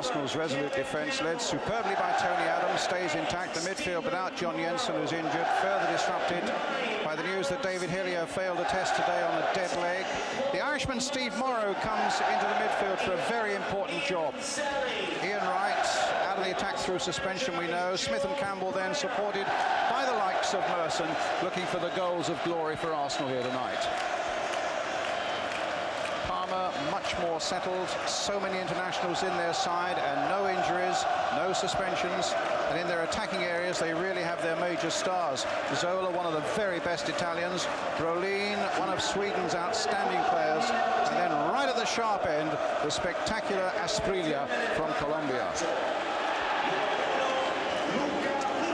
Arsenal's resolute defence, led superbly by Tony Adams, stays intact. The midfield without John Jensen, who's injured, further disrupted by the news that David Hillier failed a test today on a dead leg. The Irishman Steve Morrow comes into the midfield for a very important job. Ian Wright out of the attack through suspension, we know. Smith and Campbell then supported by the likes of Merson, looking for the goals of glory for Arsenal here tonight. Parma much more settled, so many internationals in their side and no injuries, no suspensions, and in their attacking areas they really have their major stars. Zola, one of the very best Italians, Brolin, one of Sweden's outstanding players, and then right at the sharp end, the spectacular Asprilla from Colombia.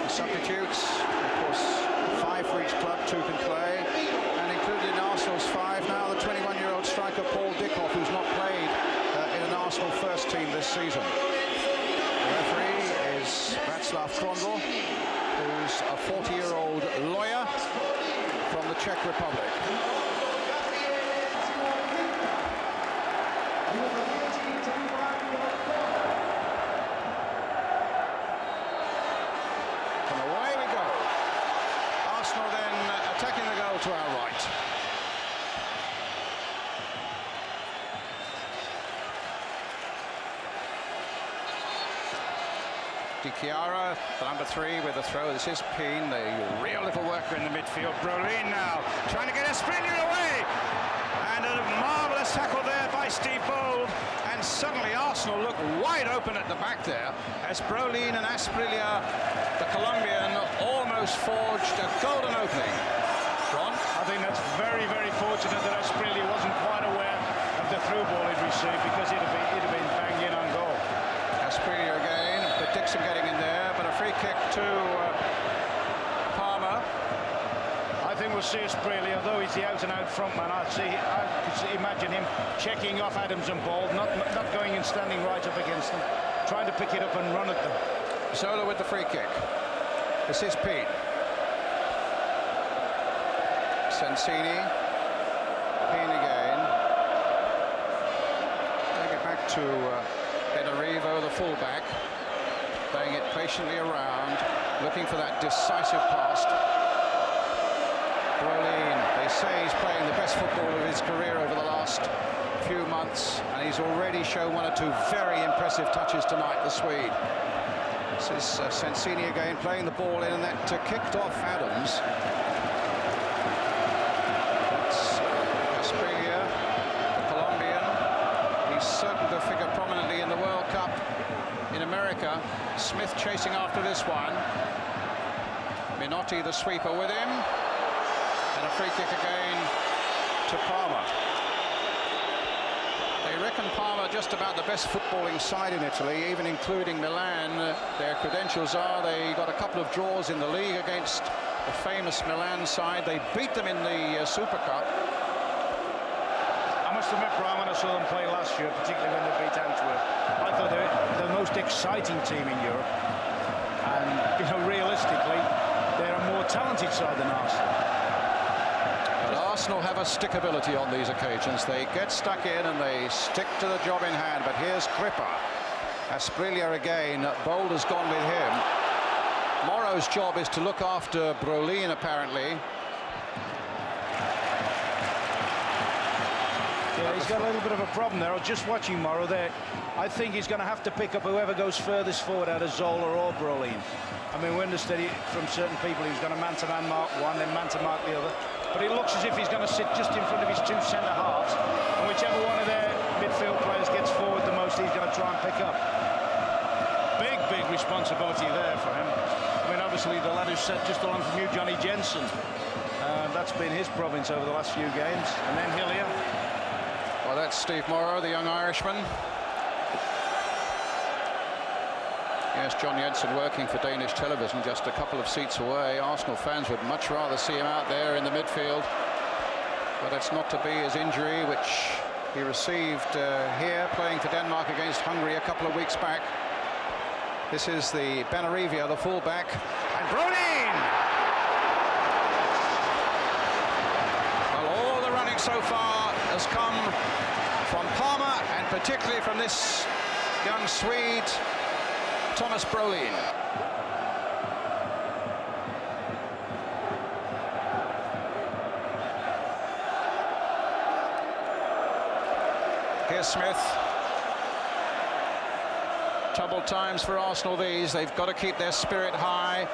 The substitutes, of course, 5 for each club, 2 can play, and included in Arsenal's 5 now the 21-year-old striker Paul Dickhoff, who's not played in an Arsenal first team this season. The referee is Václav Krondl, who's a 40-year-old lawyer from the Czech Republic. And away we go. Arsenal then attacking the goal to our right. Di Chiara, the number 3 with the throw. This is Peen, the real little worker in the midfield. Brolin now trying to get Asprilla away. And a marvellous tackle there by Steve Bold. And suddenly Arsenal look wide open at the back there as Brolin and Asprilla, the Colombian, almost forged a golden opening. Ron? I think that's very, very fortunate that Asprilla wasn't quite aware of the through ball he'd received, because it'd have been banged in on goal. Asprilla again, but Dixon getting in there, but a free kick to Parma. I think we'll see Asprilla, although he's the out-and-out front man. I could imagine him checking off Adams and Bald, not going and standing right up against them, trying to pick it up and run at them. Zola with the free kick. This is Pete. Sensini. Peen again. Take it back to Benarivo, the fullback, playing it patiently around, looking for that decisive pass. Brolin, they say he's playing the best football of his career over the last few months, and he's already shown 1 or 2 very impressive touches tonight, the Swede. This is Sensini again playing the ball in, and that kicked off Adams. That's Asprilla, the Colombian. He's certain to figure prominently in the World Cup in America. Smith chasing after this one. Minotti, the sweeper, with him. And a free kick again to Parma. They reckon Parma just about the best footballing side in Italy, even including Milan. Their credentials are they got a couple of draws in the league against the famous Milan side. They beat them in the Super Cup. I must admit, Brian, when I saw them play last year, particularly when they beat Antwerp, I thought they were the most exciting team in Europe. And, realistically, they're a more talented side than Arsenal. But Arsenal have a stickability on these occasions. They get stuck in and they stick to the job in hand. But here's Cripper. Asprilla again. Bold has gone with him. Morrow's job is to look after Brolin, apparently. Yeah, he's got a little bit of a problem there. I was just watching Morrow there. I think he's going to have to pick up whoever goes furthest forward out of Zola or Brolin. I mean, we understood from certain people he was going to man-to-man mark one, then man-to-mark the other. But it looks as if he's going to sit just in front of his 2 centre-halves, and whichever one of their midfield players gets forward the most, he's going to try and pick up. Big, big responsibility there for him. I mean, obviously, the lad who set just along from you, Johnny Jensen, that's been his province over the last few games. And then Hillier. Well, that's Steve Morrow, the young Irishman. Yes, John Jensen working for Danish television just a couple of seats away. Arsenal fans would much rather see him out there in the midfield. But it's not to be his injury, which he received here playing for Denmark against Hungary a couple of weeks back. This is the Benarivia, the fullback. And Brolin! Well, all the running so far has come from Parma, and particularly from this young Swede, Thomas Brolin. Here's Smith. Troubled times for Arsenal these. They've got to keep their spirit high.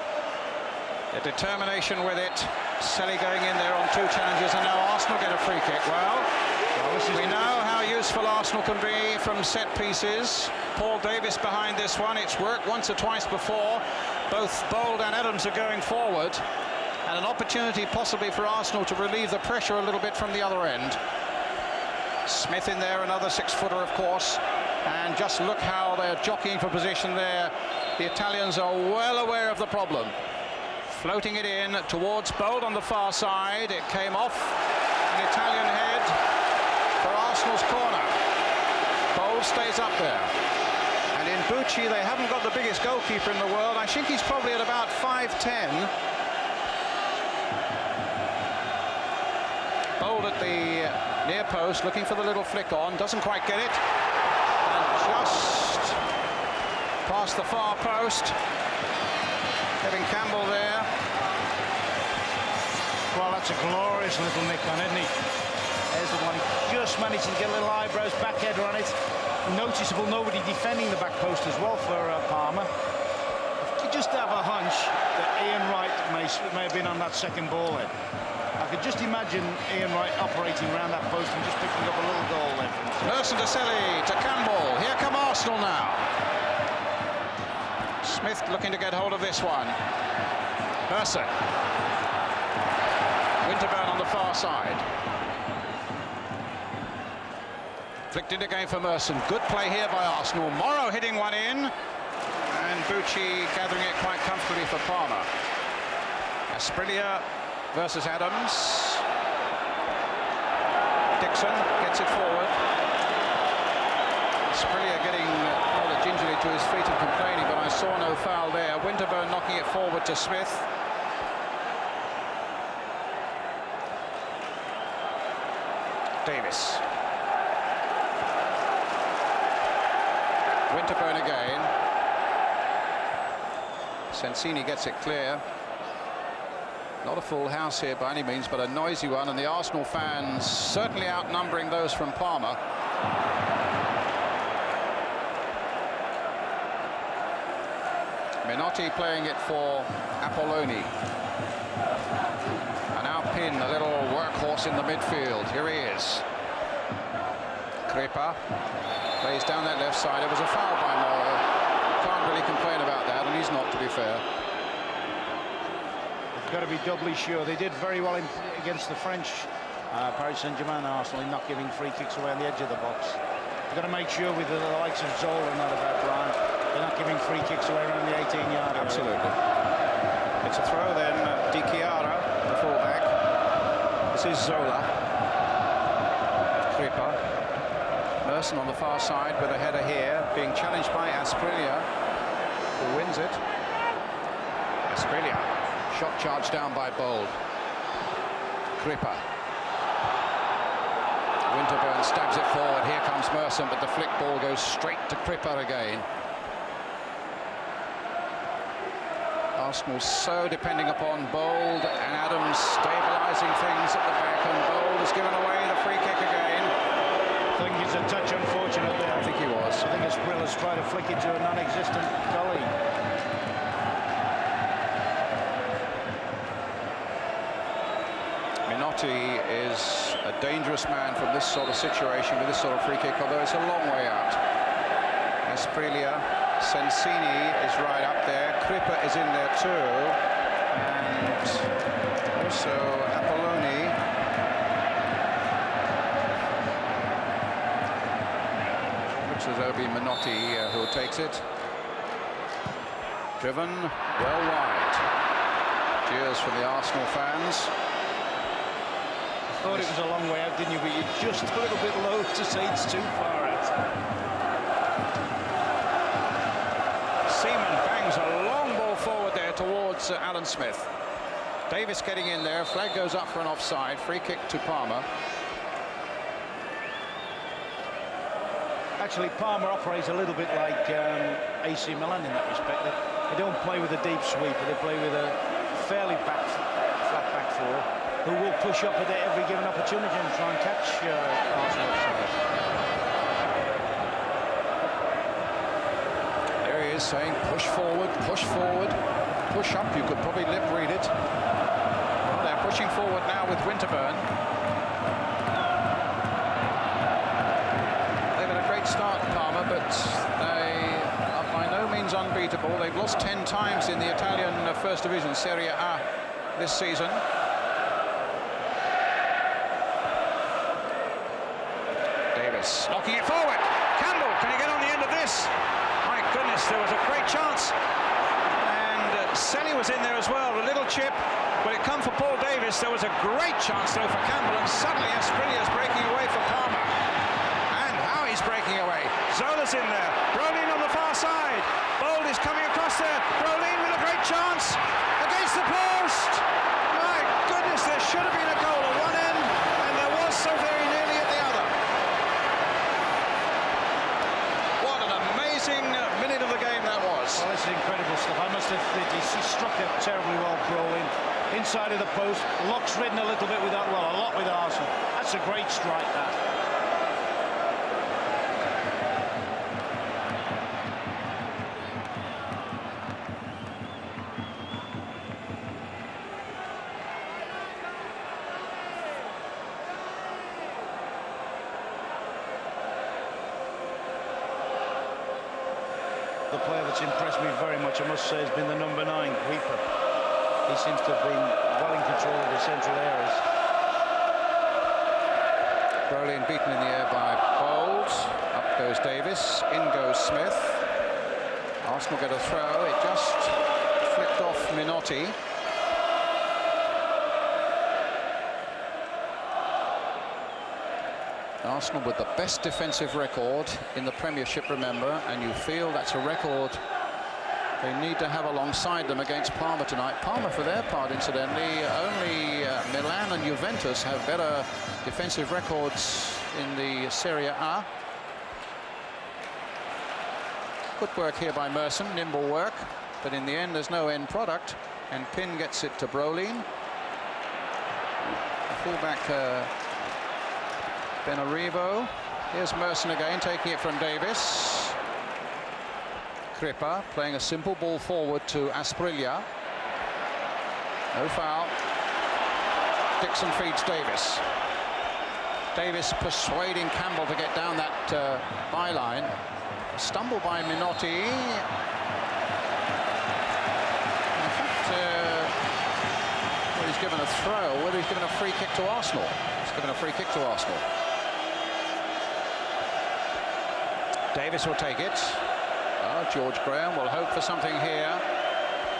Their determination with it. Selly going in there on 2 challenges, and now Arsenal get a free kick. Well, we know how useful Arsenal can be from set pieces. Paul Davis behind this one. It's worked once or twice before. Both Bold and Adams are going forward, and an opportunity possibly for Arsenal to relieve the pressure a little bit from the other end. Smith in there, another 6-footer, of course. And just look how they're jockeying for position there. The Italians are well aware of the problem. Floating it in towards Bold on the far side. It came off an Italian head for Arsenal's corner. Bold stays up there. And in Bucci, they haven't got the biggest goalkeeper in the world. I think he's probably at about 5'10". Bold at the near post, looking for the little flick on. Doesn't quite get it. Just past the far post. Kevin Campbell there. Well, that's a glorious little nick on, isn't he? There's the one. He just managed to get a little eyebrows back header on it. Noticeable, nobody defending the back post as well for Parma. You just have a hunch that Ian Wright may have been on that second ball then. I could just imagine Ian Wright operating around that post and just picking up a little goal there. Merson to Selly, to Campbell. Here come Arsenal now. Smith looking to get hold of this one. Merson. Winterburn on the far side. Flicked in again for Merson. Good play here by Arsenal. Morrow hitting one in. And Bucci gathering it quite comfortably for Parma. Asprilla versus Adams. Dixon gets it forward. Asprilla getting rather gingerly to his feet and complaining, but I saw no foul there. Winterburn knocking it forward to Smith. Davis. Winterburn again. Sensini gets it clear. Not a full house here by any means, but a noisy one, and the Arsenal fans certainly outnumbering those from Parma. Minotti playing it for Apolloni. And now Pin, a little workhorse in the midfield. Here he is. Crepa plays down that left side. It was a foul by Morrow. Can't really complain about that, and he's not, to be fair. Got to be doubly sure. They did very well against the French Paris Saint-Germain Arsenal in not giving free kicks away on the edge of the box. They've got to make sure with the likes of Zola and that about Brian, they're not giving free kicks away around the 18-yard area. Absolutely. It's a throw then. Di Chiara, the fullback. This is Zola. Crepa. Merson on the far side with a header here, being challenged by Asprilla, who wins it. Asprilla. Shot charged down by Bold. Crepa. Winterburn stabs it forward. Here comes Merson, but the flick ball goes straight to Crepa again. Arsenal so depending upon Bold and Adams stabilising things at the back, and Bold has given away the free kick again. I think he's a touch unfortunate there. I think he was. I think Asprilla's tried to flick it to a non-existent colleague. Minotti is a dangerous man from this sort of situation with this sort of free kick, although it's a long way out. Asprilla, Sensini is right up there. Crepa is in there too, and also Apolloni. Looks as though it'll be Minotti who takes it. Driven well wide. Cheers from the Arsenal fans. Thought it was a long way out, didn't you? But you're just a little bit low to say it's too far out. Seaman bangs a long ball forward there towards Alan Smith. Davis getting in there. Flag goes up for an offside. Free kick to Parma. actually Parma operates a little bit like AC Milan in that respect. They don't play with a deep sweeper, they play with a fairly flat back four who will push up at every given opportunity and try and catch Arsenal offside. There he is saying push forward, push up. You could probably lip read it. Well, they're pushing forward now with Winterburn. Start Parma, but they are by no means unbeatable. They've lost 10 times in the Italian First Division, Serie A, this season. Davis knocking it forward. Campbell, can he get on the end of this? My goodness, there was a great chance. And Selly was in there as well, a little chip, but it come for Paul Davis. There was a great chance, though, for Campbell, and suddenly Asprilla is breaking away for Parma. He's breaking away. Zola's in there. Brolin on the far side. Bold is coming across there. Brolin with a great chance against the post. My goodness, there should have been a goal at one end, and there was so very nearly at the other. What an amazing minute of the game that was. Well, this is incredible stuff. I must admit, he struck it terribly well, Brolin. Inside of the post. Locke's ridden a little bit with that, well, a lot with Arsenal. That's a great strike, that. The player that's impressed me very much, I must say, has been the number 9, Weeper. He seems to have been well in control of the central areas. Brolin beaten in the air by Bold. Up goes Davis. In goes Smith. Arsenal get a throw. It just flicked off Minotti. Arsenal with the best defensive record in the Premiership, remember, and you feel that's a record they need to have alongside them against Parma tonight. Parma, for their part, incidentally, only Milan and Juventus have better defensive records in the Serie A. Good work here by Merson, nimble work, but in the end there's no end product, and Pin gets it to Brolin. The fullback Benarivo. Here's Merson again, taking it from Davis. Crippa playing a simple ball forward to Asprilla. No foul. Dixon feeds Davis. Davis persuading Campbell to get down that byline. Stumble by Minotti. In fact, well, he's given a throw, whether he's given a free kick to Arsenal. He's given a free kick to Arsenal. Davis will take it. George Graham will hope for something here.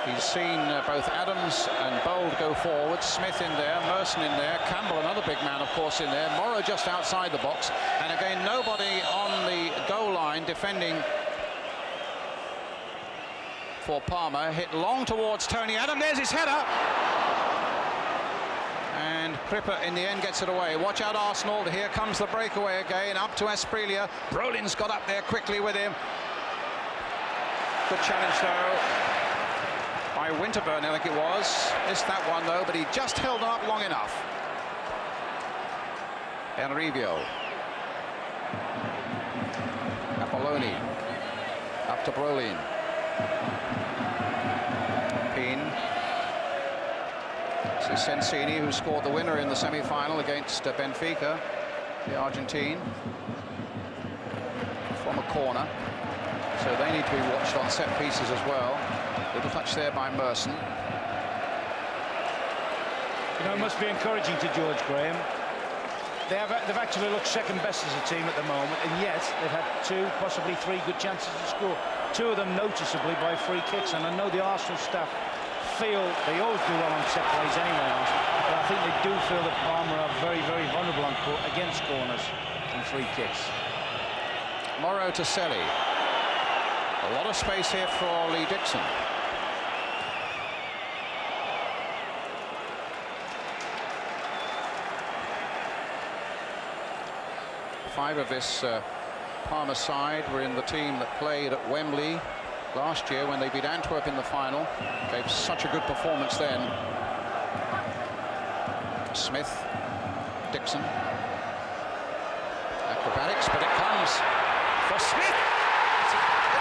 He's seen both Adams and Bold go forward. Smith in there, Merson in there, Campbell, another big man, of course, in there. Morrow just outside the box. And again, nobody on the goal line defending for Parma. Hit long towards Tony Adam. There's his header. And Crippa in the end gets it away. Watch out, Arsenal. Here comes the breakaway again. Up to Asprilla. Brolin's got up there quickly with him. Good challenge, though, by Winterburn, I think it was. Missed that one, though, but he just held up long enough. Benarivio. Apolloni. Up to Brolin. Pin. This is Sensini, who scored the winner in the semi-final against Benfica, the Argentine, from a corner. So they need to be watched on set pieces as well. Little touch there by Merson. You know, it must be encouraging to George Graham. They've actually looked second best as a team at the moment, and yet they've had 2, possibly 3 good chances to score. 2 of them noticeably by free kicks, and I know the Arsenal staff feel they always do well on set plays anyway, Arsenal, but I think they do feel that Parma are very, very vulnerable against corners and free kicks. Morrow to Selly. A lot of space here for Lee Dixon. Five of this Parma side were in the team that played at Wembley last year when they beat Antwerp in the final. Gave such a good performance then. Smith, Dixon. Acrobatics, but it comes for Smith.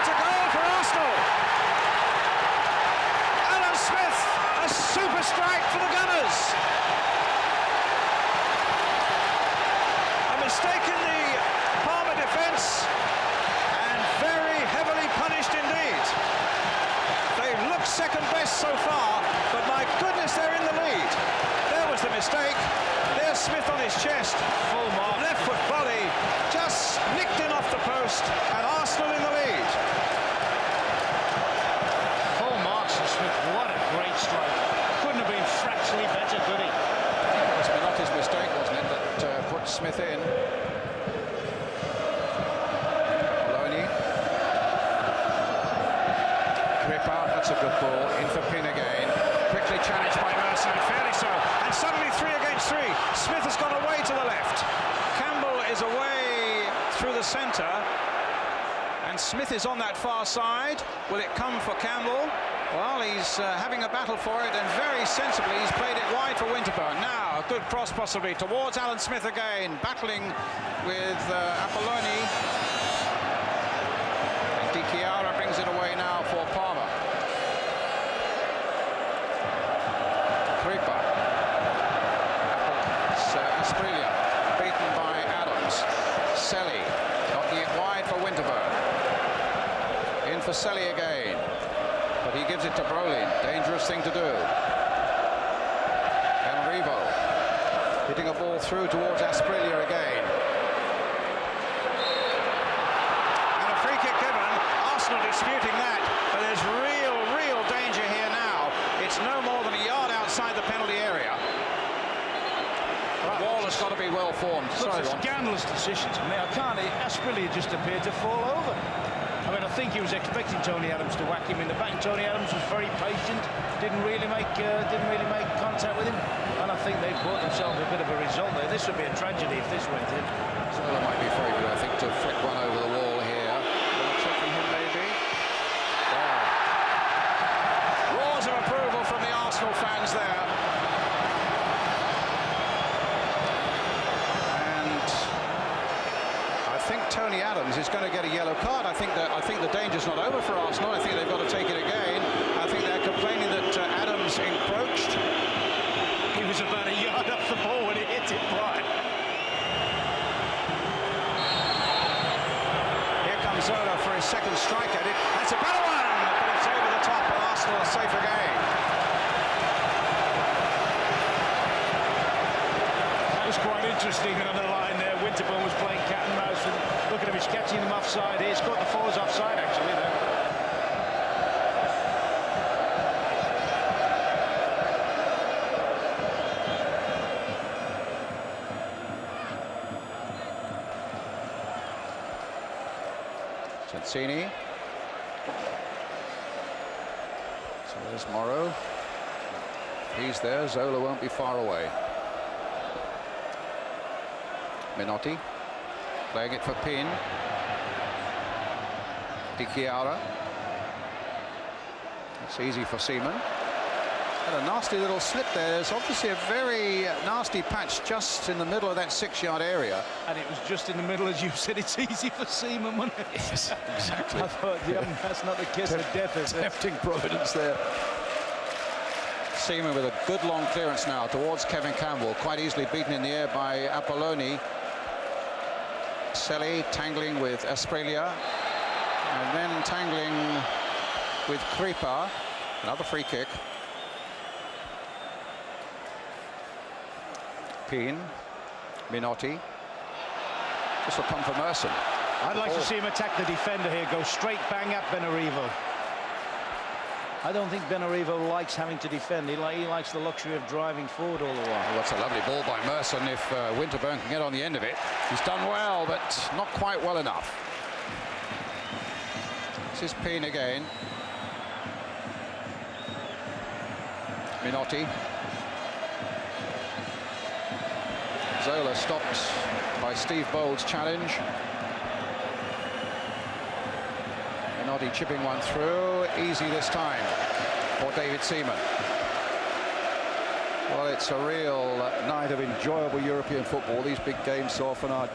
It's a goal for Arsenal. Alan Smith, a super strike for the Gunners. A mistake in the Parma defence, and very heavily punished indeed. They've looked second best so far, but my goodness, they're in the lead. There was the mistake. There's Smith on his chest. Full mark. Left foot volley, just nicked in off the post, and Arsenal in the lead. Full marks for Smith. What a great strike. Couldn't have been fractionally better, could he? It was Minotti's mistake, wasn't it, that put Smith in. Maloney. Crippa, that's a good ball. In for Pin again. Quickly challenged by Merson, fairly so. And suddenly 3 against 3. Smith has gone away to the left. Campbell is away through the centre. And Smith is on that far side. Will it come for Campbell? Well, he's having a battle for it, and very sensibly he's played it wide for Winterburn. Now, a good cross possibly towards Alan Smith again, battling with Apolloni. And Di Chiara brings it away now for Parma. Crippa. Asprilla, beaten by Adams. Selly, knocking it wide for Winterburn. In for Selly again. But he gives it to Brolin. Dangerous thing to do. Enrivo hitting a ball through towards Asprilla again. And a free kick given. Arsenal disputing that. But there's real danger here now. It's no more than a yard outside the penalty area. The wall has got to be well formed. Sorry, scandalous decisions. I mean, Asprilla just appeared to fall over. I mean, I think he was expecting Tony Adams to whack him in the back. Tony Adams was very patient, didn't really make contact with him, and I think they bought themselves a bit of a result there. This would be a tragedy if this went in. Zola might be favoured, I think, to flick one over the wall here. Checking him, maybe. Wow. Roars of approval from the Arsenal fans there. I think Tony Adams is going to get a yellow card. I think the danger's not over for Arsenal. I think they've got to take it again. I think they're complaining that Adams encroached. He was about a yard up the ball when he hit it right. Here comes Zola for his second strike at it. That's a better one, but it's over the top, and Arsenal are safe again. That was quite interesting on the line there. Winterburn was playing cat and mouse, and look at him, he's catching them offside. He's got the fours offside, actually, there. Sensini. So there's Morrow. He's there. Zola won't be far away. Minotti playing it for Pin. Di Chiara. It's easy for Seaman. And a nasty little slip there. There's obviously a very nasty patch just in the middle of that 6-yard area. And it was just in the middle, as you said. It's easy for Seaman, wasn't it? Yes, exactly. I thought, yeah, that's not the kiss of death, is it? Tempting providence there. Seaman with a good long clearance now towards Kevin Campbell, quite easily beaten in the air by Apolloni. Selly tangling with Asprilla, and then tangling with Crippa. Another free kick. Pin, Minotti. This will come from Merson. I'd like to see him attack the defender here, go straight bang at Benarivo. I don't think Benarivo likes having to defend. He likes the luxury of driving forward all the while. Well, that's a lovely ball by Merson. If Winterburn can get on the end of it, he's done well, but not quite well enough. This is Pin again. Minotti. Zola stopped by Steve Bold's challenge. Minotti chipping one through. Easy this time for David Seaman. Well, it's a real night of enjoyable European football. These big games so often are.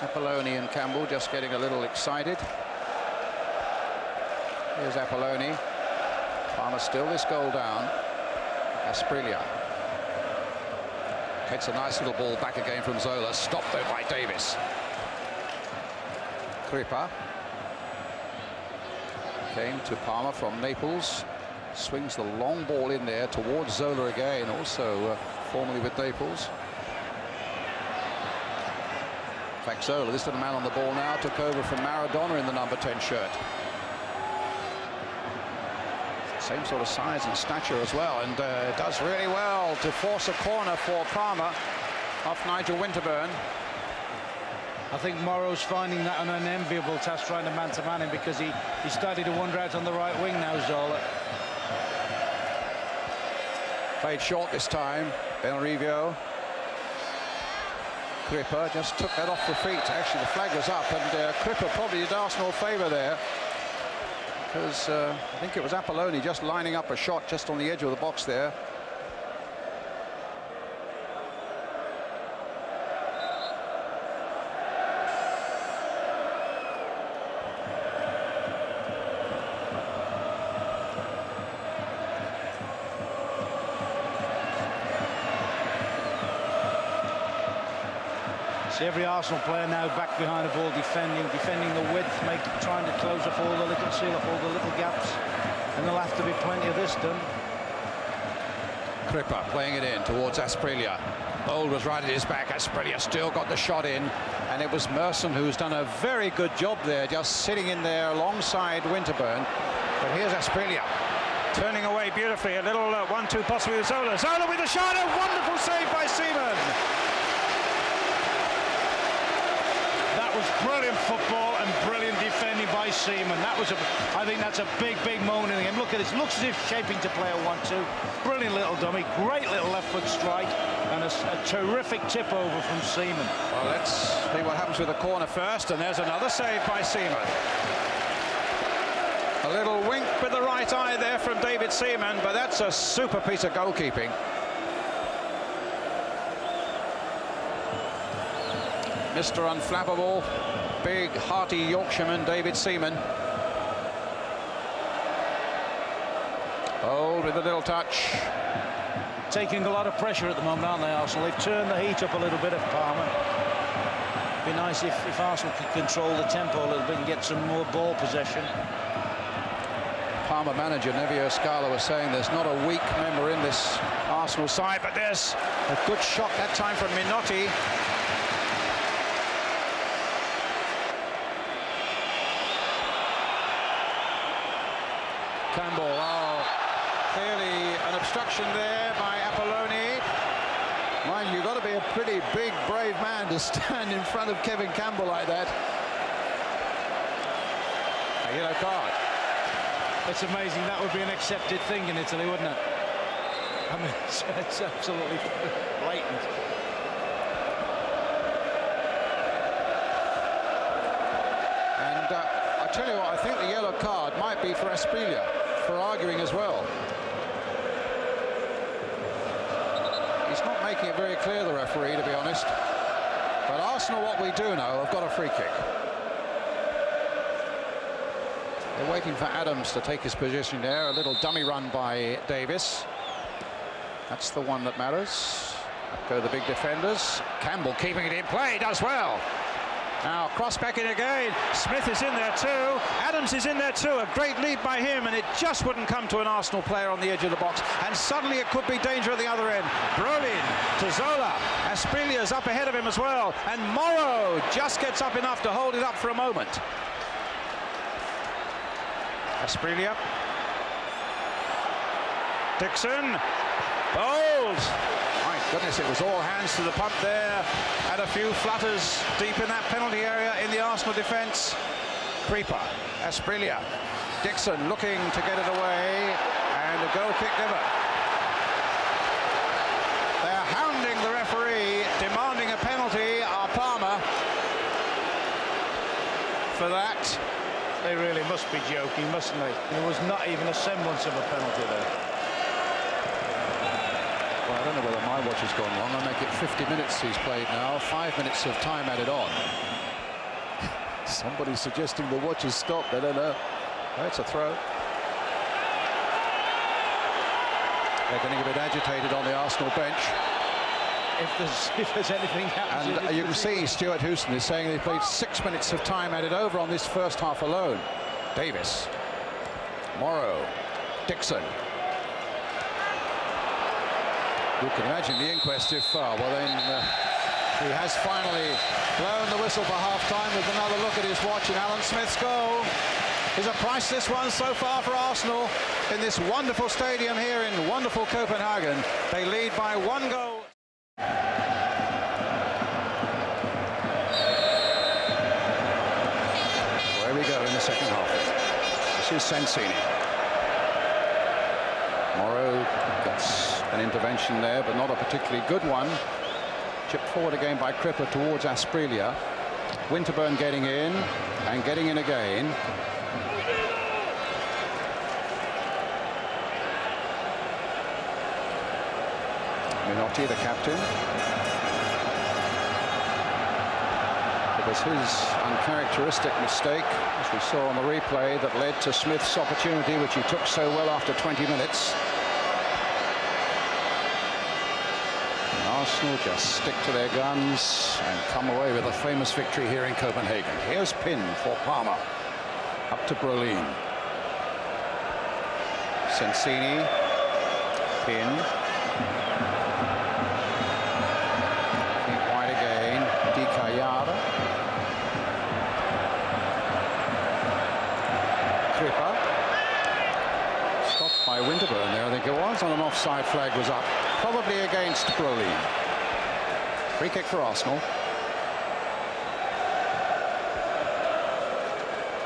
Apolloni and Campbell just getting a little excited. Here's Apolloni. Parma still this goal down. Asprilla. Gets a nice little ball back again from Zola. Stopped though by Davis. Crippa. Came to Parma from Naples. Swings the long ball in there towards Zola again, also formerly with Naples. In fact, Zola, this little man on the ball now, took over from Maradona in the number 10 shirt. Same sort of size and stature as well, and does really well to force a corner for Parma off Nigel Winterburn. I think Morrow's finding that an unenviable task trying to man-to-man him, because he started to wander out on the right wing now, Zola. Played short this time, Benrivio. Crippa just took that off the feet. Actually, the flag was up, and Crippa probably did Arsenal a favour there, because I think it was Apolloni just lining up a shot just on the edge of the box there. Every Arsenal player now back behind the ball, defending the width, trying to close off all the little, seal off all the little gaps, and there'll have to be plenty of this done. Crippa playing it in towards Asprilla. Bold was right at his back. Asprilla still got the shot in, and it was Merson who's done a very good job there, just sitting in there alongside Winterburn. But here's Asprilla turning away beautifully. A little 1-2 possibly with Zola. Zola with the shot. A wonderful save by Seaman. That was brilliant football and brilliant defending by Seaman. I think that's a big moment in the game. Look at this. Looks as if shaping to play a 1-2. Brilliant little dummy. Great little left foot strike. And a terrific tip over from Seaman. Well, let's see what happens with the corner first. And there's another save by Seaman. A little wink with the right eye there from David Seaman. But that's a super piece of goalkeeping. Mr. Unflappable, big, hearty Yorkshireman, David Seaman. Old with a little touch. Taking a lot of pressure at the moment, aren't they, Arsenal? They've turned the heat up a little bit of Parma. It'd be nice if Arsenal could control the tempo a little bit and get some more ball possession. Parma manager Nevio Scala was saying there's not a weak member in this Arsenal side, but there's a good shot that time from Minotti. Campbell, clearly an obstruction there by Apolloni. Mind you, you've got to be a pretty big, brave man to stand in front of Kevin Campbell like that. A yellow card. It's amazing. That would be an accepted thing in Italy, wouldn't it? I mean, it's absolutely blatant. And I tell you what, I think the yellow card might be for Asprilla, for arguing as well. He's not making it very clear, the referee, to be honest. But Arsenal, what we do know, have got a free kick. They're waiting for Adams to take his position there. A little dummy run by Davis. That's the one that matters. Up go the big defenders. Campbell keeping it in play, does well. Now cross back in again. Smith is in there too. Adams is in there too. A great lead by him, and it just wouldn't come to an Arsenal player on the edge of the box. And suddenly it could be danger at the other end. Brolin to Zola. Asprilla's up ahead of him as well. And Morrow just gets up enough to hold it up for a moment. Asprilla. Dixon. Bold. My goodness, it was all hands to the pump there. And a few flutters deep in that penalty area in the Arsenal defence. Creeper. Asprilla. Dixon looking to get it away. And a goal kick given. They're hounding the referee, demanding a penalty. Parma for that. They really must be joking, mustn't they? There was not even a semblance of a penalty there. Well, I don't know whether my watch has gone wrong. I make it 50 minutes he's played now, 5 minutes of time added on. Somebody's suggesting the watch has stopped. I don't know. Oh, it's a throw. They're getting a bit agitated on the Arsenal bench. If there's anything happens, and you can see Stuart Houston is saying they played 6 minutes of time added over on this first half alone. Davis, Morrow, Dixon. You can imagine the inquest if well then he has finally blown the whistle for half-time with another look at his watch, and Alan Smith's goal is a priceless one so far for Arsenal in this wonderful stadium here in wonderful Copenhagen. They lead by 1 goal. Where we go in the second half. This is Sensini. Morrow gets an intervention there, but not a particularly good one. Chipped forward again by Cripper towards Asprilla. Winterburn getting in and getting in again. Minotti, the captain. It was his uncharacteristic mistake, as we saw on the replay, that led to Smith's opportunity, which he took so well after 20 minutes. And Arsenal just stick to their guns and come away with a famous victory here in Copenhagen. Here's Pin for Parma. Up to Brolin. Sensini. Pin. Stopped by Winterburn there, I think it was, on an offside flag was up, probably against Brolin. Free kick for Arsenal.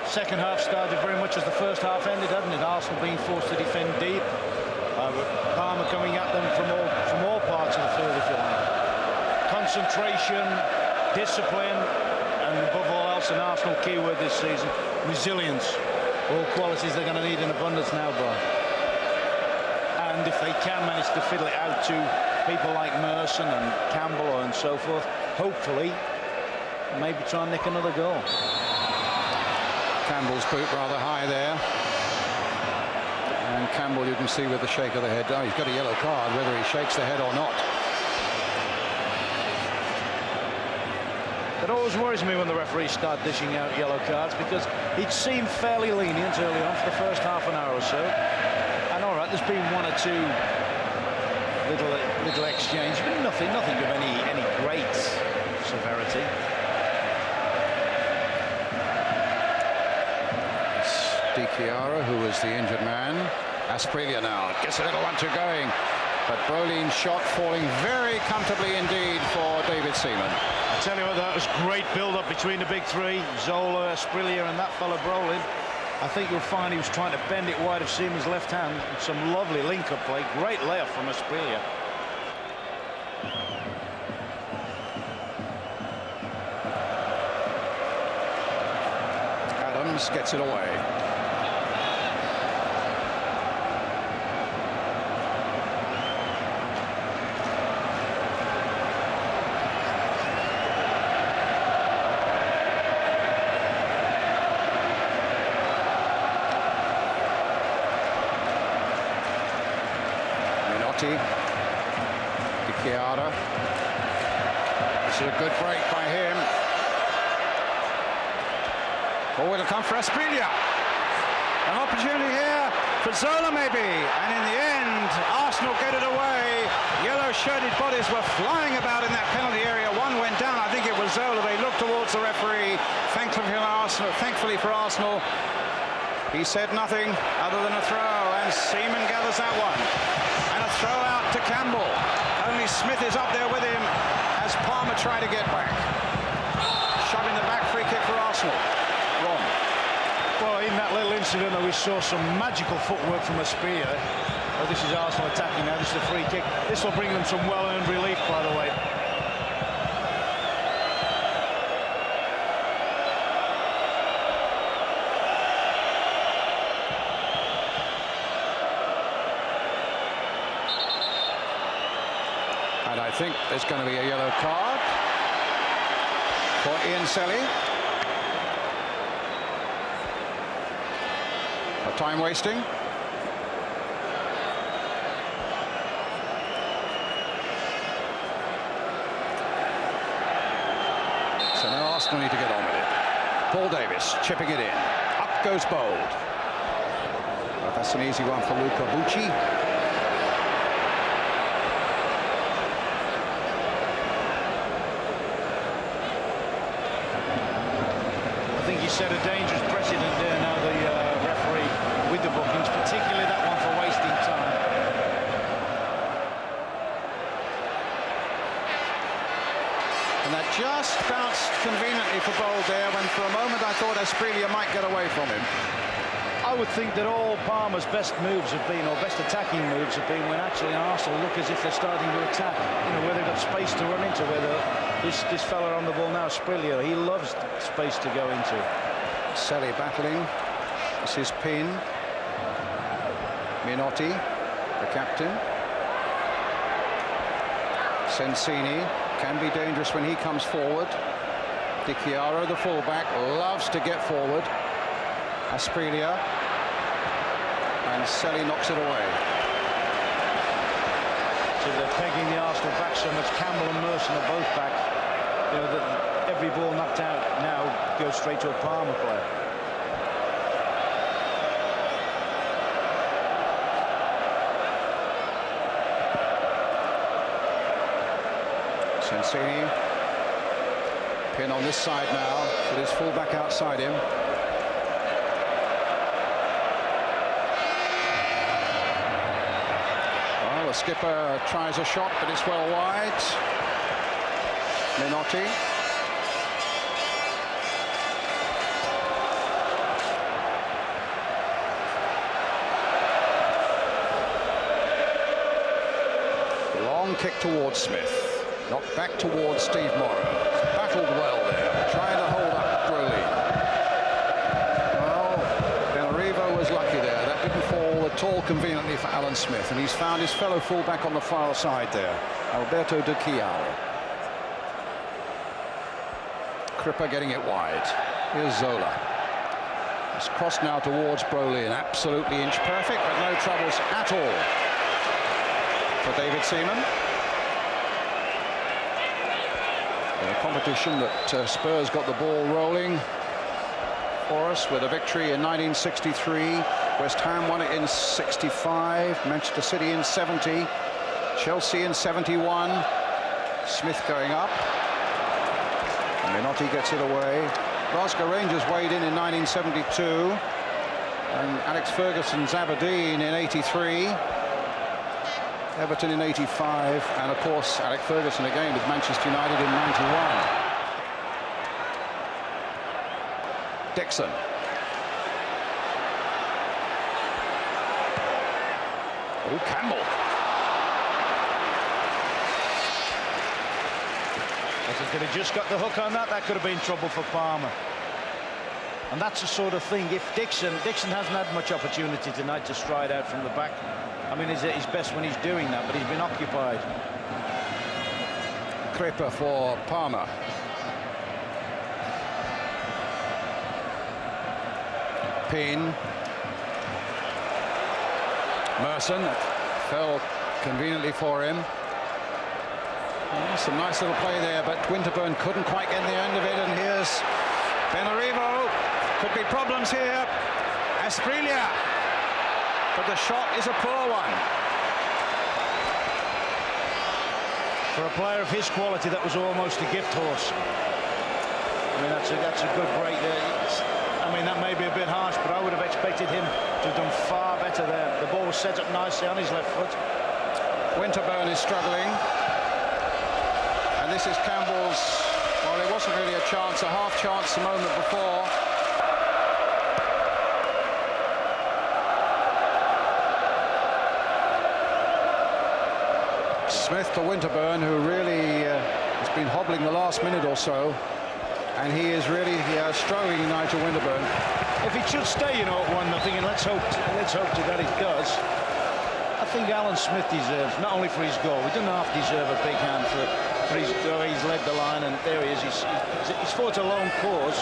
Second half started very much as the first half ended, hasn't it? Arsenal being forced to defend deep. Parma coming at them from all parts of the field, if you like. Concentration, discipline, and above all else, an Arsenal keyword this season, resilience. All qualities they're going to need in abundance now, Brian. And if they can manage to fiddle it out to people like Merson and Campbell and so forth, hopefully, maybe try and nick another goal. Campbell's boot rather high there. And Campbell, you can see with the shake of the head, he's got a yellow card, whether he shakes the head or not. It always worries me when the referees start dishing out yellow cards, because he'd seemed fairly lenient early on for the first half an hour or so. And all right, there's been 1 or 2 little exchange, but nothing of any great severity. It's Di Chiara, who was the injured man. Asprilla now gets a little 1-2 going, but Brolin's shot falling very comfortably indeed for David Seaman. I tell you what, that was great build-up between the big three, Zola, Asprilla and that fella Brolin. I think you'll find he was trying to bend it wide of Seaman's left hand. Some lovely link-up play, great layup from Asprilla. Adams gets it away. Di Chiara. This is a good break by him. Oh, it'll come for Asprilla. An opportunity here for Zola maybe. And in the end, Arsenal get it away. Yellow-shirted bodies were flying about in that penalty area. One went down. I think it was Zola. They looked towards the referee. Thankfully for Arsenal, He said nothing other than a throw, and Seaman gathers that one. And a throw out to Campbell. Only Smith is up there with him as Parma try to get back. Shoving the back, free kick for Arsenal. Ron. Well, in that little incident, we saw some magical footwork from Asprilla. Oh, this is Arsenal attacking now. This is a free kick. This will bring them some well-earned relief, by the way. And I think there's going to be a yellow card for Ian Selly. For time wasting. So now Arsenal need to get on with it. Paul Davis chipping it in. Up goes Bold. Well, that's an easy one for Luca Bucci. He set a dangerous precedent there now, the referee, with the bookings, particularly that one for wasting time. And that just bounced conveniently for Bold there, when for a moment I thought Asprilla might get away from him. I would think that all Parma's best moves have been, or best attacking moves have been, when actually Arsenal look as if they're starting to attack. You know, where they've got space to run into, where this fella on the ball now, Asprilla, he loves space to go into. Selly battling. This is Pin. Minotti, the captain. Sensini can be dangerous when he comes forward. Di Chiaro, the fullback, loves to get forward. Asprilla. And Selly knocks it away. So they're pegging the Arsenal back so much. Campbell and Merson are both back. You know, every ball knocked out now goes straight to a Parma player. Sensini. Pin on this side now, with his fullback outside him. Well, the skipper tries a shot, but it's well wide. Minotti. Long kick towards Smith. Knocked back towards Steve Morrow. Battled well there, trying to hold up Brolin. Well, Benarivo was lucky there. That didn't fall at all conveniently for Alan Smith, and he's found his fellow fullback on the far side there, Alberto Di Chiaro. Cripper getting it wide. Here's Zola. It's crossed now towards Brolin. Absolutely inch perfect, but no troubles at all for David Seaman. In a competition that Spurs got the ball rolling for us with a victory in 1963. West Ham won it in 65. Manchester City in 70. Chelsea in 71. Smith going up. Minotti gets it away. Glasgow Rangers weighed in 1972. And Alex Ferguson's Aberdeen in 83. Everton in 85, and of course Alex Ferguson again with Manchester United in 91. Dixon. Oh, Campbell. If he could have just got the hook on that, that could have been trouble for Parma. And that's the sort of thing, if Dixon hasn't had much opportunity tonight to stride out from the back. I mean, he's at his best when he's doing that, but he's been occupied. Cripper for Parma. Payne. Merson, fell conveniently for him. Some nice little play there, but Winterburn couldn't quite get the end of it, and here's Benarivo. Could be problems here. Asprilla. But the shot is a poor one. For a player of his quality, that was almost a gift horse. I mean, that's a good break there. I mean, that may be a bit harsh, but I would have expected him to have done far better there. The ball was set up nicely on his left foot. Winterburn is struggling. And this is Campbell's, well, it wasn't really a chance, a half chance the moment before. Smith to Winterburn, who really has been hobbling the last minute or so, and he is really struggling, Nigel Winterburn. If it should stay, you know, at 1-0, and let's hope to that it does. I think Alan Smith deserves, not only for his goal, he doesn't half deserve a big hand for his goal. He's led the line, and there he is. He's fought a lone cause,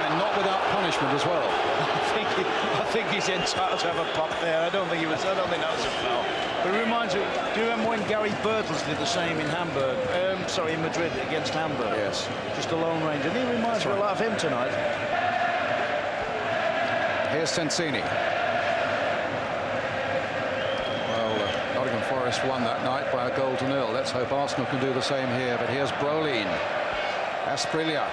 and not without punishment as well. I think he's entitled to have a pop there. I don't think that was a foul. But it reminds me, do you remember when Gary Birtles did the same in Hamburg? In Madrid against Hamburg. Yes. Just a lone ranger. And he reminds me a lot of him tonight. Here's Sensini. Well, Nottingham Forest won that night by a 0-0. Let's hope Arsenal can do the same here. But here's Brolin. Asprilla.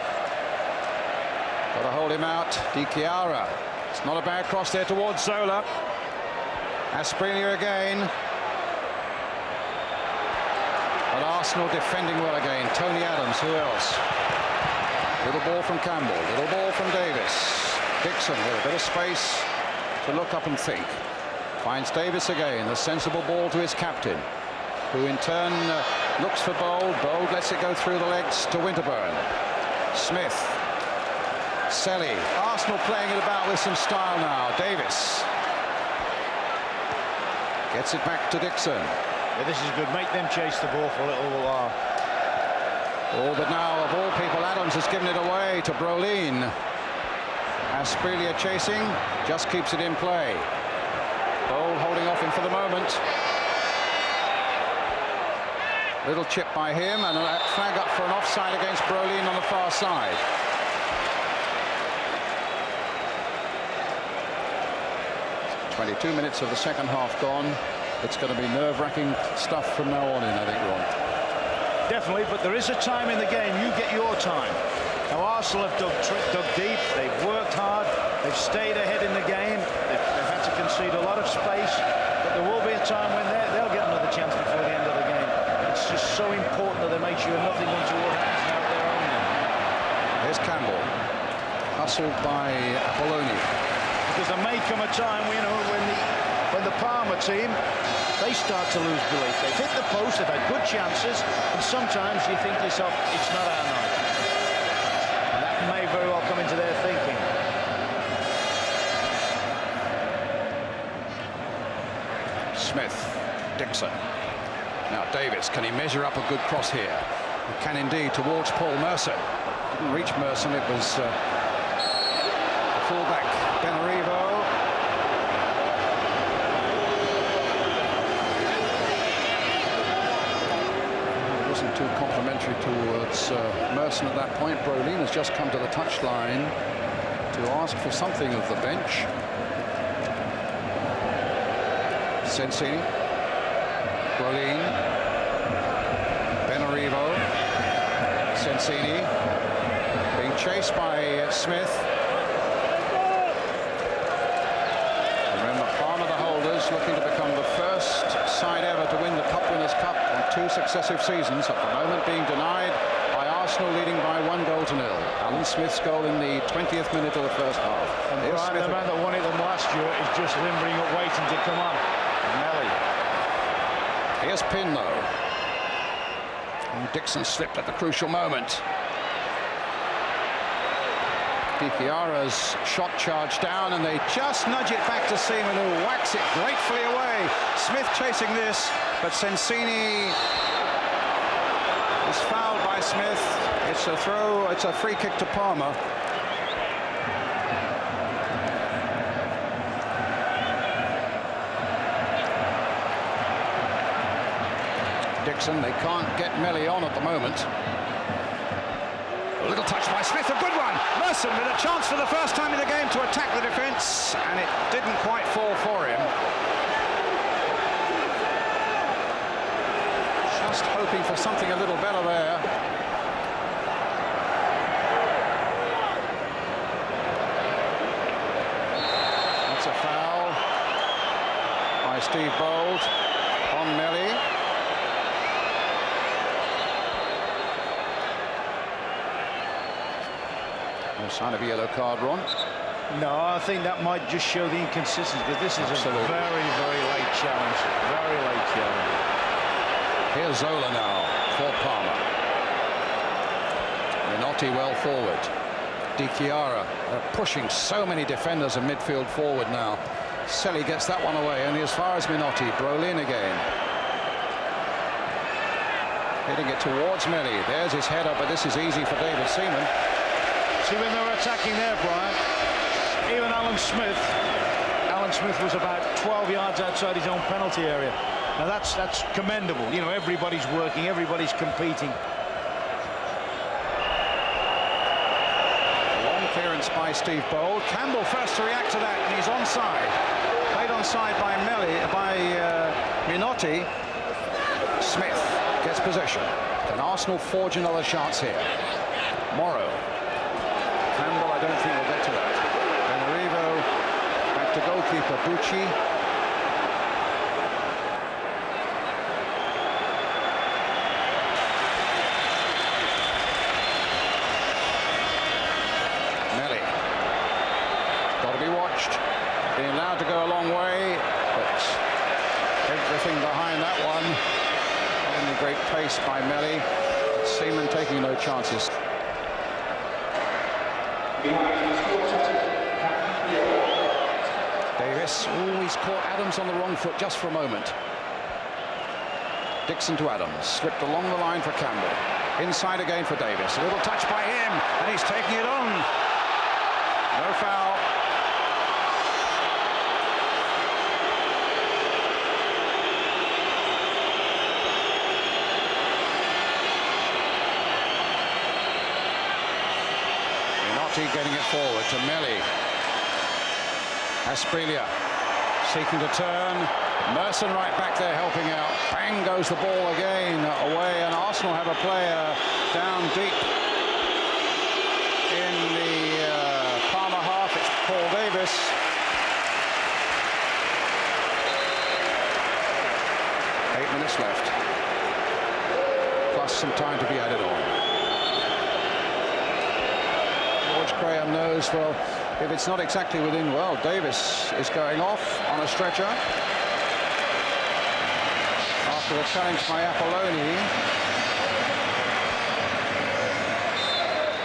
Got to hold him out. Di Chiara. It's not a bad cross there towards Zola. Asprilla again. But Arsenal defending well again. Tony Adams, who else? Little ball from Campbell, little ball from Davis. Dixon with a bit of space to look up and think. Finds Davis again, the sensible ball to his captain, who in turn looks for Bold. Bold lets it go through the legs to Winterburn. Smith. Selly. Arsenal playing it about with some style now. Davis. Gets it back to Dixon. Yeah, this is good. Make them chase the ball for a little while. Oh, but now, of all people, Adams has given it away to Brolin. Asprilla chasing, just keeps it in play. Bold holding off him for the moment. Little chip by him, and a flag up for an offside against Brolin on the far side. "22 minutes of the second half gone. It's going to be nerve-wracking stuff from now on in, I think, Ron. Definitely, but there is a time in the game. You get your time. Now, Arsenal have dug deep. They've worked hard. They've stayed ahead in the game. They've had to concede a lot of space. But there will be a time when they'll get another chance before the end of the game. It's just so important that they make sure nothing untoward happens out there on them. Here's Campbell. Hustled by Bologna. Because there may come a time, you know, when the Parma team, they start to lose belief. They've hit the post, they've had good chances, and sometimes you think to yourself, it's not our night. And that may very well come into their thinking. Smith. Dixon. Now Davis, can he measure up a good cross here? He can indeed, towards Paul Merson. Didn't reach Merson, it was the fullback Benarivo. Wasn't too complimentary towards Merson at that point. Brolin has just come to the touchline to ask for something of the bench. Sensini. Brolin. Benarivo. Sensini. Being chased by Smith. Remember, Parma the holders, looking to become the first side ever to win the Cup Winners' Cup on 2 successive seasons, at the moment being denied by Arsenal, leading by 1-0. Alan Smith's goal in the 20th minute of the first half. And Brian, the man that won it them last year, is just limbering up, waiting to come on. Melly. Here's Pin, though. And Dixon slipped at the crucial moment. Di Chiara's shot charged down, and they just nudge it back to Seaman, who whacks it gratefully away. Smith chasing this, but Sensini is fouled by Smith. It's a throw, it's a free kick to Parma. Dixon, they can't get Melly on at the moment. A little touch by Smith, a good one. Merson with a chance for the first time in the game to attack the defence, and it didn't quite fall for him. Just hoping for something a little better there. Steve Bold on Melly. No sign of a yellow card, Ron. No, I think that might just show the inconsistency, because this is a very, very late challenge. Very late challenge. Here's Zola now for Parma. Minotti well forward. Di Chiara pushing so many defenders and midfield forward now. Selly gets that one away, only as far as Minotti. Brolin again. Hitting it towards Melly. There's his header, but this is easy for David Seaman. See, when they were attacking there, Brian, even Alan Smith was about 12 yards outside his own penalty area. Now that's commendable. You know, everybody's working, everybody's competing. Clearance by Steve Bold. Campbell first to react to that, and he's onside. Played onside by Minotti. Smith gets possession. Can Arsenal forge another chance here? Morrow. Campbell, I don't think will get to that. Benarivo back to goalkeeper Bucci. Being allowed to go a long way, but everything behind that one. Only great pace by Melly. Seaman taking no chances. Davis always caught Adams on the wrong foot just for a moment. Dixon to Adams, slipped along the line for Campbell. Inside again for Davis. A little touch by him, and he's taking it on. No foul. Getting it forward to Melly. Asprilla seeking to turn. Merson right back there helping out. Bang goes the ball again away, and Arsenal have a player down deep in the Parma half. It's Paul Davis. Eight minutes left, plus some time to be added on. Graham knows, well, if it's not exactly within, well, Davis is going off on a stretcher after the challenge by Apolloni.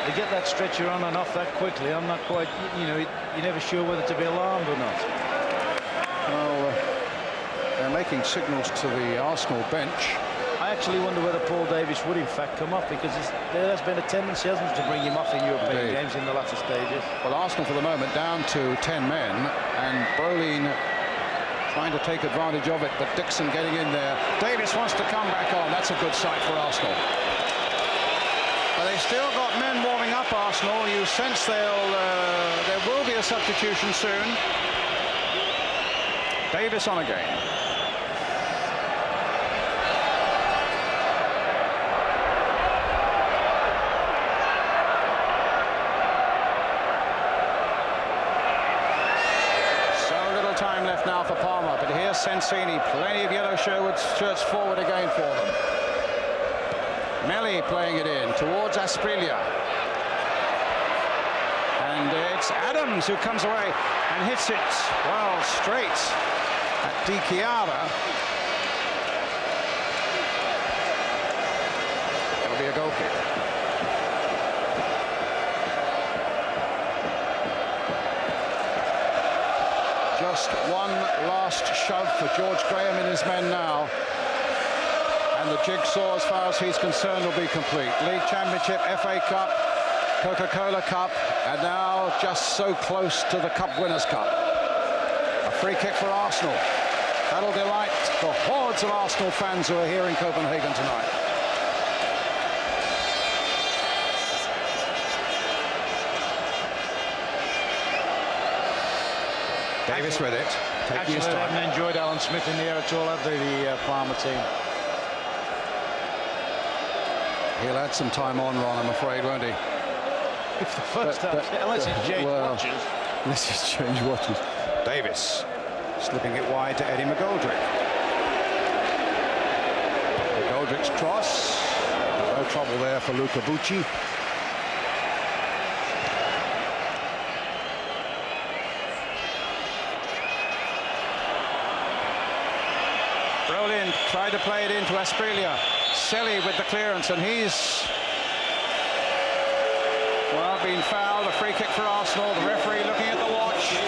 They get that stretcher on and off that quickly. I'm not quite, you know, you're never sure whether to be alarmed or not. Well, they're making signals to the Arsenal bench. I actually wonder whether Paul Davis would in fact come off, because there has been a tendency, hasn't there, to bring him off in European games in the latter stages. Well, Arsenal for the moment down to 10 men, and Brolin trying to take advantage of it, but Dixon getting in there. Davis wants to come back on. That's a good sight for Arsenal. But they've still got men warming up, Arsenal. You sense there will be a substitution soon. Davis on again. Time left now for Parma, but here's Sensini, plenty of yellow shirts forward again for them. Melly playing it in towards Asprilla, and it's Adams who comes away and hits it well straight at Di Chiara. It'll be a goal kick. Just one last shove for George Graham and his men now, and the jigsaw, as far as he's concerned, will be complete. League Championship, FA Cup, Coca-Cola Cup, and now just so close to the Cup Winners' Cup. A free kick for Arsenal. That'll delight the hordes of Arsenal fans who are here in Copenhagen tonight. Davis with it. Actually, they haven't enjoyed Alan Smith in the air at all, have they, the Parma team? He'll add some time on, Ron, I'm afraid, won't he? If the first half, unless he's changed watches. Unless he's changed watches. Davis Slipping it wide to Eddie McGoldrick. McGoldrick's cross. No trouble there for Luca Bucci. Brolin tried to play it into Asprilla. Selly with the clearance, and he's, well, been fouled. A free kick for Arsenal. The referee looking at the watch.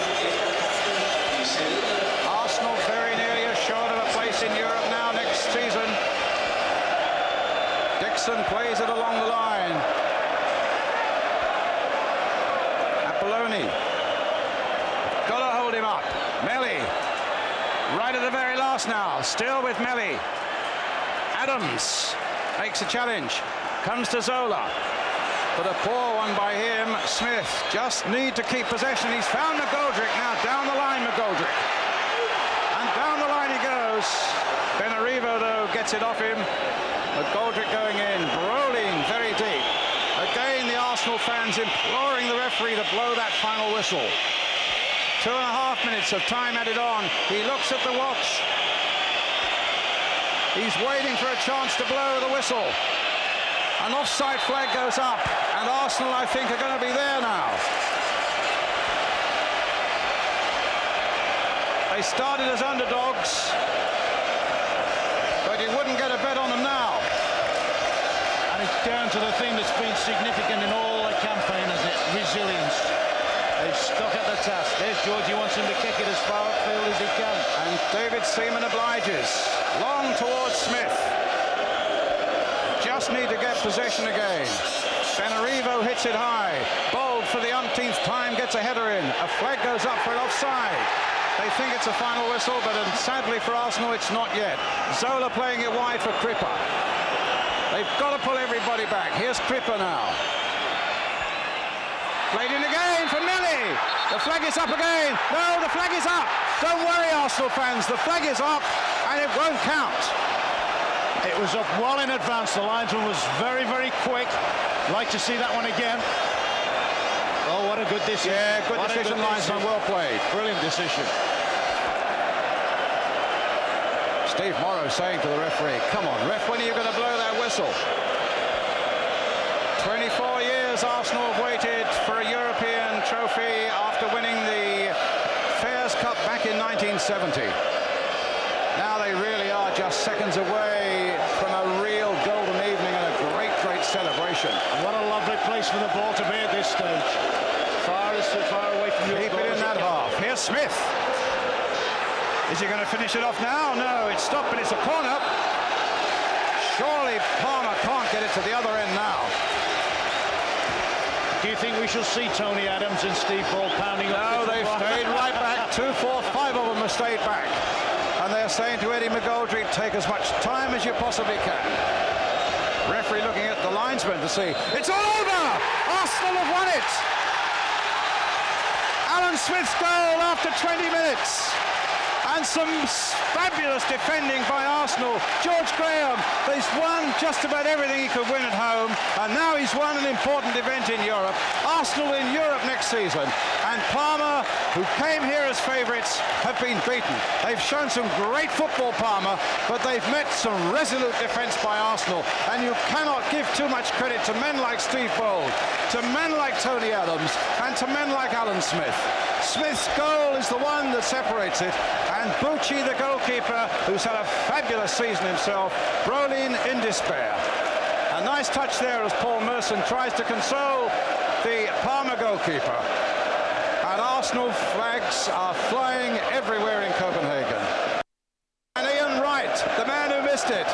Arsenal very nearly assured of a place in Europe now next season. Dixon plays it along the line. Apolloni. Got to hold him up. Melli. Right at the very last now. Still with Melli. Adams makes a challenge. Comes to Zola. But a poor one by him. Smith just need to keep possession. He's found McGoldrick now. Down the line, McGoldrick. And down the line he goes. Benarivo, though, gets it off him. McGoldrick going in. Brolin very deep. Again, the Arsenal fans imploring the referee to blow that final whistle. 2.5 minutes of time added on. He looks at the watch. He's waiting for a chance to blow the whistle. An offside flag goes up, and Arsenal, I think, are going to be there now. They started as underdogs, but you wouldn't get a bet on them now. And it's down to the thing that's been significant in all the campaign, is it? Resilience. They've stuck at the task. There's George. He wants him to kick it as far upfield as he can. And David Seaman obliges. Long towards Smith. Just need to get possession again. Benarivo hits it high. Bold for the umpteenth time gets a header in. A flag goes up for an offside. They think it's a final whistle, but sadly for Arsenal, it's not yet. Zola playing it wide for Cripper. They've got to pull everybody back. Here's Cripper now. Played in again for Melli. The flag is up again. No, the flag is up. Don't worry, Arsenal fans. The flag is up, and it won't count. It was up well in advance. The linesman was very, very quick. Like to see that one again. Oh, what a good decision. Yeah, good decision, linesman. Well played. Brilliant decision. Steve Morrow saying to the referee, come on, ref, when are you going to blow that whistle? 24 years Arsenal have waited for a European trophy after winning the Fairs Cup back in 1970. Now they really are just seconds away from a real golden evening and a great, great celebration. And what a lovely place for the ball to be at this stage. Far away from your goal. Keep it in that half. Here's Smith. Is he going to finish it off now? No, it's stopped, but it's a corner. Surely Parma can't get it to the other end now. Do you think we shall see Tony Adams and Steve Ball pounding up? No, they've stayed right back. 2, 4, 5 of them have stayed back. And they're saying to Eddie McGoldrick, take as much time as you possibly can. Referee looking at the linesman to see. It's all over! Arsenal have won it! Alan Smith's goal after 20 minutes. And some fabulous defending by Arsenal. George Graham, he's won just about everything he could win at home, and now he's won an important event in Europe. Arsenal in Europe next season, and Parma, who came here as favourites, have been beaten. They've shown some great football, Parma, but they've met some resolute defence by Arsenal, and you cannot give too much credit to men like Steve Bold, to men like Tony Adams, and to men like Alan Smith. Smith's goal is the one that separates it, and Bucci, the goalkeeper, who's had a fabulous season himself, Brolin in despair. A nice touch there as Paul Merson tries to console the Parma goalkeeper. And Arsenal flags are flying everywhere in Copenhagen. And Ian Wright, the man who missed it,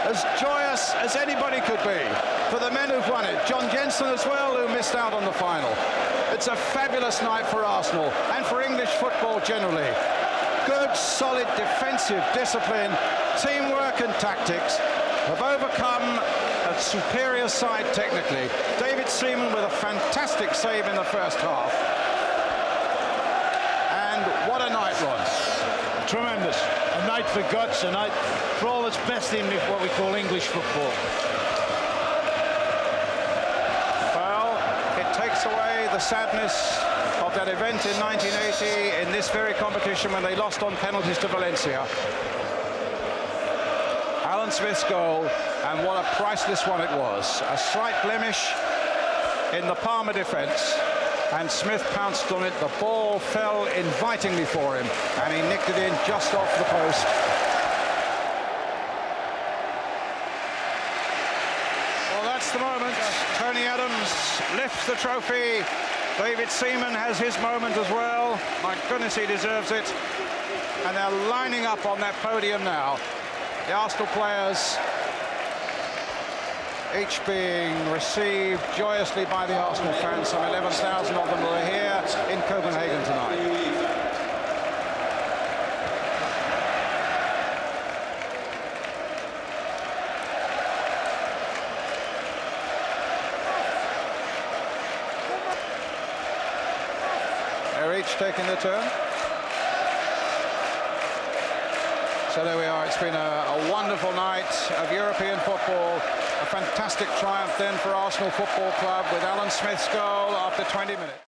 as joyous as anybody could be for the men who've won it. John Jensen as well, who missed out on the final. It's a fabulous night for Arsenal and for English football generally. Good, solid defensive discipline, teamwork and tactics have overcome a superior side technically. David Seaman with a fantastic save in the first half. And what a night, Ron. Tremendous. A night for guts, a night for all that's best in what we call English football. Well, it takes away the sadness of that event in 1980 in this very competition when they lost on penalties to Valencia. Alan Smith's goal, and what a priceless one it was. A slight blemish in the Parma defence, and Smith pounced on it. The ball fell invitingly for him, and he nicked it in just off the post. Well, that's the moment. Tony Adams lifts the trophy. David Seaman has his moment as well. My goodness, he deserves it. And they're lining up on that podium now. The Arsenal players, each being received joyously by the Arsenal fans. Some 11,000 of them are here in Copenhagen tonight. They're each taking their turn. So there we are. It's been a wonderful night of European football. A fantastic triumph then for Arsenal Football Club with Alan Smith's goal after 20 minutes.